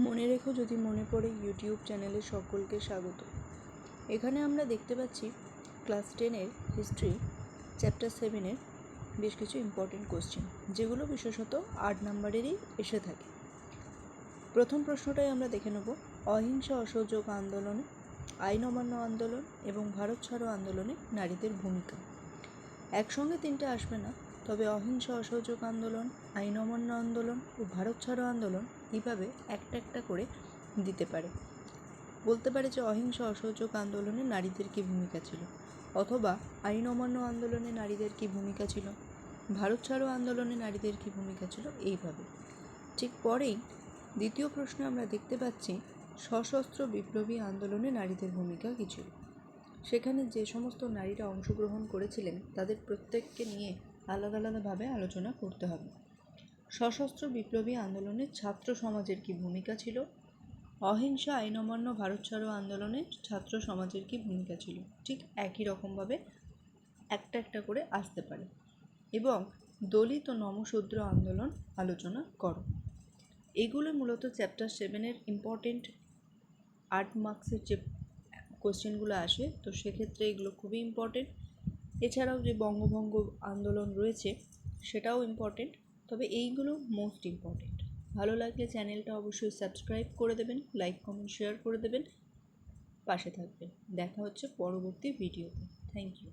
মনে রেখো যদি মনে পড়ে ইউটিউব চ্যানেলে সকলকে স্বাগত। এখানে আমরা দেখতে পাচ্ছি ক্লাস 10-এর হিস্ট্রি চ্যাপ্টার 7-এর বেশ কিছু ইম্পর্টেন্ট কোশ্চেন, যেগুলো বিশেষত 8 নম্বরেরই এসে থাকে। প্রথম প্রশ্নটাই আমরা দেখে নেব, অহিংসা অসহযোগ আন্দোলনে, আইন অমান্য আন্দোলন এবং ভারত ছাড়ো আন্দোলনে নারীদের ভূমিকা। একসঙ্গে তিনটে আসবে না, তবে অহিংসা অসহযোগ আন্দোলন, আইন অমান্য আন্দোলন ও ভারত ছাড়ো আন্দোলন এইভাবে একটা একটা করে দিতে পারে। বলতে পারে যে অহিংসা অসহযোগ আন্দোলনে নারীদের কী ভূমিকা ছিল, অথবা আইন অমান্য আন্দোলনে নারীদের কী ভূমিকা ছিল, ভারত ছাড়ো আন্দোলনে নারীদের কী ভূমিকা ছিল, এইভাবে। ঠিক পরেই দ্বিতীয় প্রশ্নে আমরা দেখতে পাচ্ছি সশস্ত্র বিপ্লবী আন্দোলনে নারীদের ভূমিকা কী ছিল। সেখানে যে সমস্ত নারীরা অংশগ্রহণ করেছিলেন তাদের প্রত্যেককে নিয়ে আলাদা আলাদাভাবে আলোচনা করতে হবে। সশস্ত্র বিপ্লবী আন্দোলনে ছাত্র সমাজের কী ভূমিকা ছিল, অহিংসা আইন অমান্য ভারত ছাড়ো আন্দোলনে ছাত্র সমাজের কী ভূমিকা ছিল, ঠিক একই রকমভাবে একটা একটা করে আসতে পারে। এবং দলিত ও নমশূদ্র আন্দোলন আলোচনা করো। এগুলো মূলত চ্যাপ্টার 7-এর ইম্পর্টেন্ট 8 মার্কসের যে কোশ্চেনগুলো আসে, তো সেক্ষেত্রে এগুলো খুবই ইম্পর্টেন্ট। এছাড়াও যে বঙ্গভঙ্গ আন্দোলন রয়েছে সেটাও ইম্পর্টেন্ট, তবে এইগুলো মোস্ট ইম্পর্টেন্ট। ভালো লাগলে চ্যানেলটা অবশ্যই সাবস্ক্রাইব করে দেবেন, লাইক কমেন্ট শেয়ার করে দেবেন, পাশে থাকবেন। দেখা হচ্ছে পরবর্তী ভিডিওতে। Thank you.